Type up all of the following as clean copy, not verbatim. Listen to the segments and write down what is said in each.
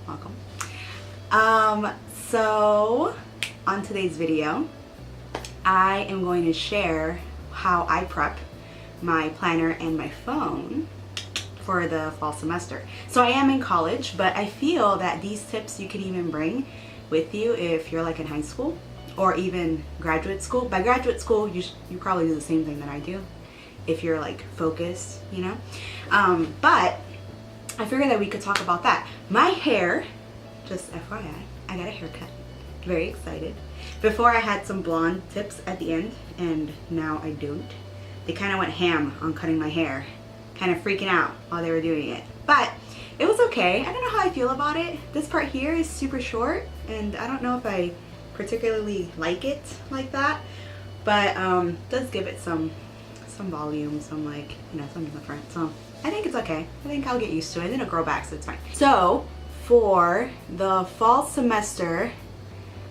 welcome. So on today's video, I am going to share how I prep my planner and my phone for the fall semester. So I am in college, but I feel that these tips you can even bring with you if you're like in high school or even graduate school. By graduate school, you probably do the same thing that I do if you're like focused, you know. But I figured that we could talk about that. My hair, just FYI, I got a haircut. Very excited. Before I had some blonde tips at the end, and now I don't. They kind of went ham on cutting my hair, kind of freaking out while they were doing it. But it was okay. I don't know how I feel about it. This part here is super short, and I don't know if I particularly like it like that, but does give it some volume, some like, you know, something different. So I think it's okay. I think I'll get used to it. It'll grow back, so it's fine. So for the fall semester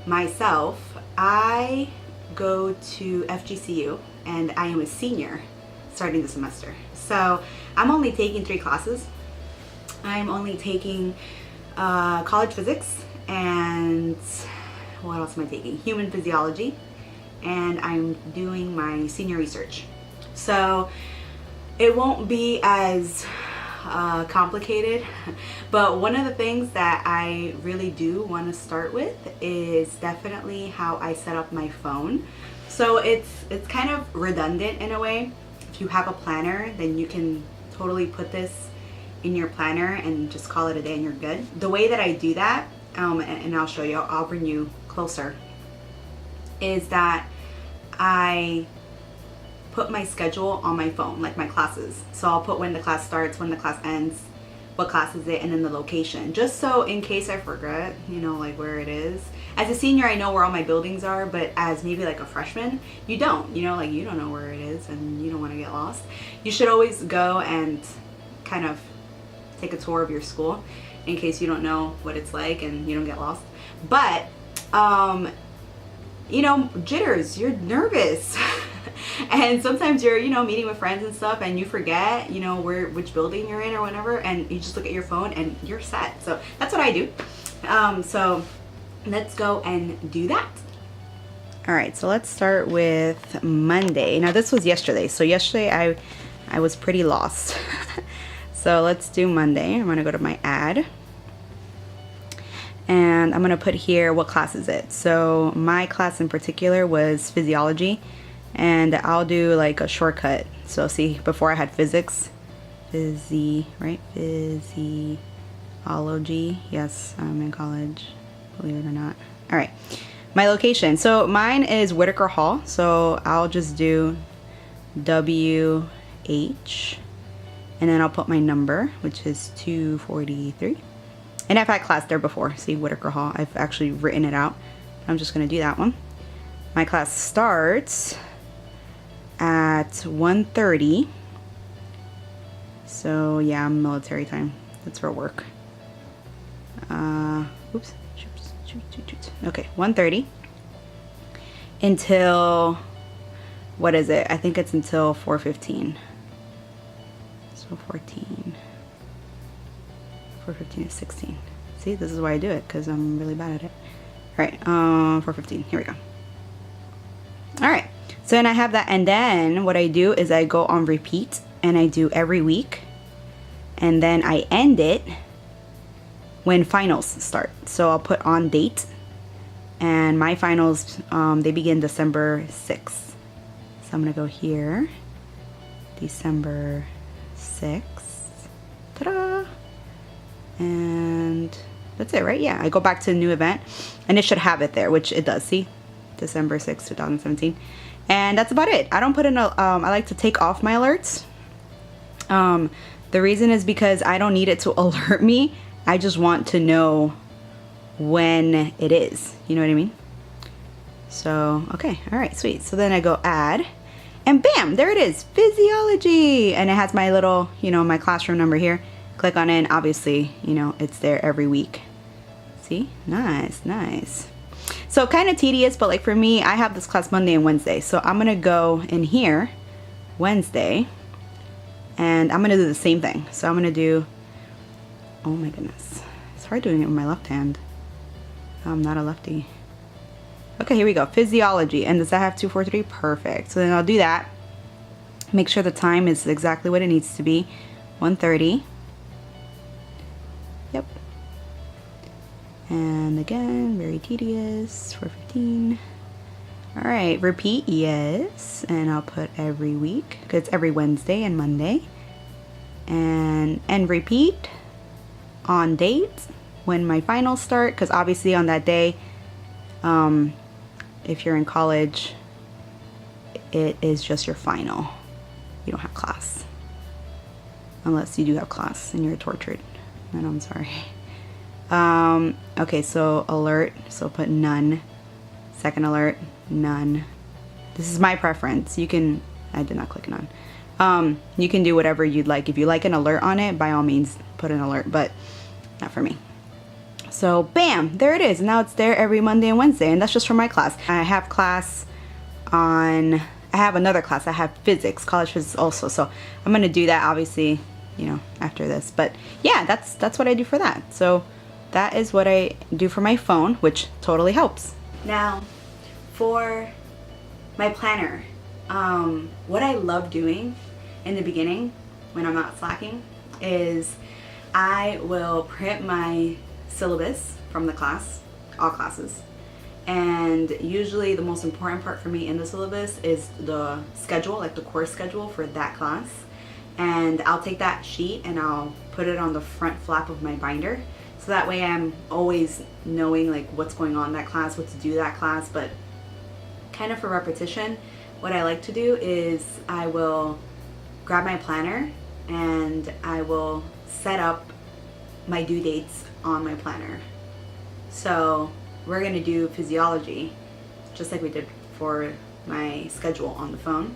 myself, I go to FGCU and I am a senior starting the semester. So I'm only taking 3 classes. I'm only taking college physics and what else am I taking? Human physiology, and I'm doing my senior research. So it won't be as complicated, but one of the things that I really do want to start with is definitely how I set up my phone. So it's kind of redundant in a way. If you have a planner, then you can totally put this in your planner and just call it a day and you're good. The way that I do that, and I'll show you, I'll bring you closer, is that I put my schedule on my phone, like my classes. So I'll put when the class starts, when the class ends, what class is it, and then the location. Just so in case I forget, you know, like where it is. As a senior, I know where all my buildings are, but as maybe like a freshman, you don't. You know, like you don't know where it is and you don't want to get lost. You should always go and kind of take a tour of your school in case you don't know what it's like and you don't get lost. But, you know, jitters, you're nervous. And sometimes you're, you know, meeting with friends and stuff and you forget, you know, which building you're in or whatever, and you just look at your phone and you're set. So that's what I do. So let's go and do that. All right, so let's start with Monday. Now this was yesterday. So yesterday I was pretty lost. So let's do Monday. I'm gonna go to my ad. And I'm gonna put here what class is it. So my class in particular was physiology. And I'll do like a shortcut. So see, before I had physics, physiology. Yes, I'm in college, believe it or not. All right, my location. So mine is Whitaker Hall. So I'll just do WH, and then I'll put my number, which is 243. And I've had class there before. See, Whitaker Hall. I've actually written it out. I'm just gonna do that one. My class starts at 1:30. So yeah, I'm military time. That's for work. Oops. Okay, 1:30 until, what is it? I think it's until 4:15. So 4:15 is 16. See, this is why I do it, because I'm really bad at it. All right, 4:15. Here we go. All right. So then I have that, and then what I do is I go on repeat and I do every week, and then I end it when finals start. So I'll put on date, and my finals, they begin December 6th. So I'm gonna go here, December 6th, ta-da, and that's it, right? Yeah, I go back to the new event, and it should have it there, which it does, see? December 6th, 2017. And that's about it. I don't put in a, I like to take off my alerts. The reason is because I don't need it to alert me. I just want to know when it is. You know what I mean? So, okay. All right, sweet. So then I go add, and bam, there it is. Physiology. And it has my little, you know, my classroom number here. Click on it, and obviously, you know, it's there every week. See? Nice, nice. So kind of tedious, but like for me, I have this class Monday and Wednesday. So I'm gonna go in here Wednesday, and I'm gonna do the same thing. So I'm gonna do, oh my goodness, It's hard doing it with my left hand. I'm not a lefty. Okay, here we go. Physiology. And does that have 243? Perfect. So then I'll do that. Make sure the time is exactly what it needs to be. 1:30. Yep. And again, very tedious. 4:15. Alright, repeat, yes. And I'll put every week, because it's every Wednesday and Monday. And repeat on date when my finals start, because obviously on that day, if you're in college, it is just your final. You don't have class. Unless you do have class and you're tortured. Then I'm sorry. Okay, so alert, so put none. Second alert, none. This is my preference. You can, I did not click none. You can do whatever you'd like. If you like an alert on it, by all means put an alert, but not for me. So bam, there it is. Now it's there every Monday and Wednesday, and that's just for my class. I have class on, I have another class. I have physics, college physics also. So I'm gonna do that obviously, you know, after this. But yeah, that's what I do for that. So that is what I do for my phone, which totally helps. Now, for my planner, what I love doing in the beginning when I'm not slacking is I will print my syllabus from the class, all classes, and usually the most important part for me in the syllabus is the schedule, like the course schedule for that class. And I'll take that sheet and I'll put it on the front flap of my binder, so that way I'm always knowing like what's going on in that class, what to do that class. But kind of for repetition, what I like to do is I will grab my planner and I will set up my due dates on my planner. So we're gonna do physiology just like we did for my schedule on the phone,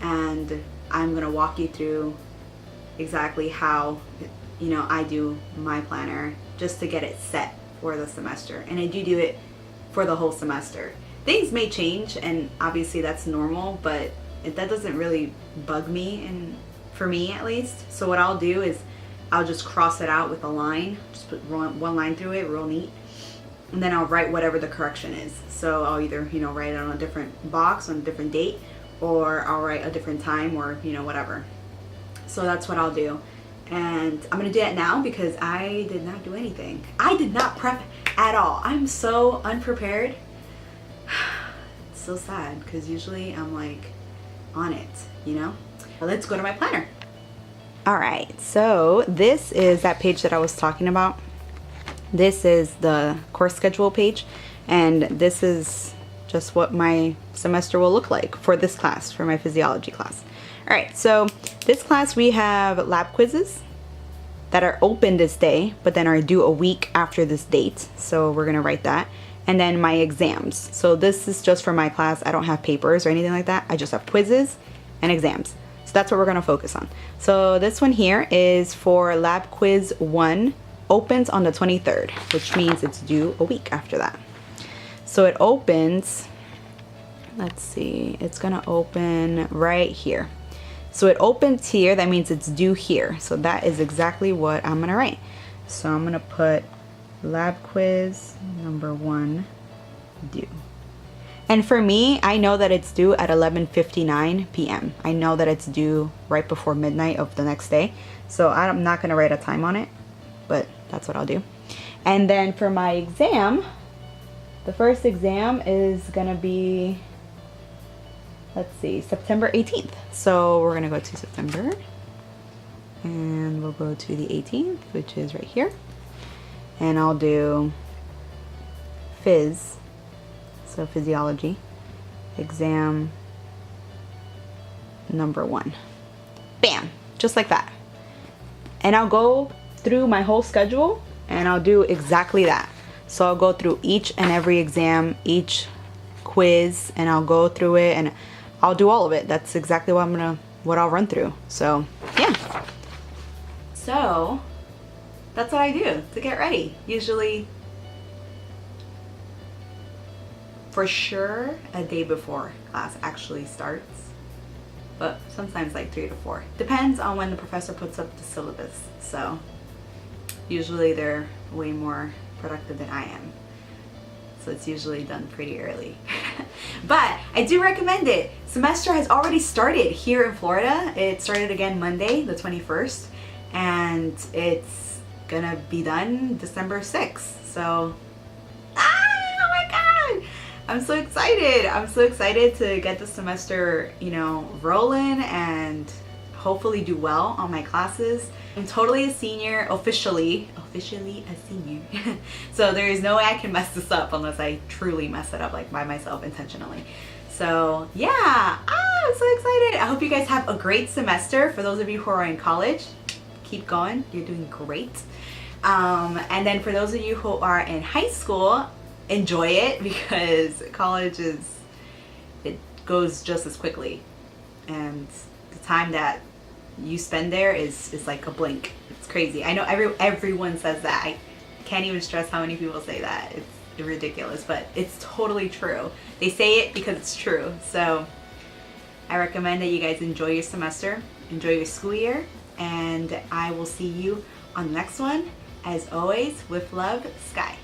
and I'm gonna walk you through exactly how, you know, I do my planner just to get it set for the semester. And I do it for the whole semester. Things may change, and obviously that's normal, but that doesn't really bug me, and for me at least. So what I'll do is I'll just cross it out with a line, just put one line through it, real neat, and then I'll write whatever the correction is. So I'll either, you know, write it on a different box on a different date, or I'll write a different time, or, you know, whatever. So that's what I'll do. And I'm gonna do that now because I did not do anything. I did not prep at all. I'm so unprepared. It's so sad because usually I'm like on it, you know? Well, let's go to my planner. All right, so this is that page that I was talking about. This is the course schedule page, and this is just what my semester will look like for this class, for my physiology class. All right, so this class we have lab quizzes that are open this day, but then are due a week after this date. So we're gonna write that. And then my exams. So this is just for my class. I don't have papers or anything like that. I just have quizzes and exams. So that's what we're gonna focus on. So this one here is for lab quiz 1, opens on the 23rd, which means it's due a week after that. So it opens, let's see, it's gonna open right here. So it opens here, that means it's due here. So that is exactly what I'm gonna write. So I'm gonna put lab quiz number 1 due. And for me, I know that it's due at 11:59 p.m. I know that it's due right before midnight of the next day. So I'm not gonna write a time on it, but that's what I'll do. And then for my exam, the first exam is gonna be, let's see, September 18th. So we're gonna go to September and we'll go to the 18th, which is right here. And I'll do phys, so physiology, exam number 1. Bam, just like that. And I'll go through my whole schedule and I'll do exactly that. So I'll go through each and every exam, each quiz, and I'll go through it and I'll do all of it. That's exactly what I'll run through. So yeah. So that's what I do to get ready. Usually, for sure, a day before class actually starts, but sometimes like 3 to 4. Depends on when the professor puts up the syllabus. So Usually they're way more productive than I am. So it's usually done pretty early. But I do recommend it. Semester has already started here in Florida. It started again Monday, the 21st, and it's gonna be done December 6th. So, oh my God! I'm so excited. I'm so excited to get the semester, you know, rolling and hopefully do well on my classes. I'm totally a senior, officially a senior. So there is no way I can mess this up unless I truly mess it up like by myself intentionally. So yeah, I'm so excited. I hope you guys have a great semester. For those of you who are in college, keep going, you're doing great. And then for those of you who are in high school, enjoy it, because college it goes just as quickly, and the time that you spend there is like a blink. It's crazy. I know everyone says that. I can't even stress how many people say that. It's ridiculous, but it's totally true. They say it because it's true. So I recommend that you guys enjoy your semester, enjoy your school year, and I will see you on the next one. As always, with love, Sky.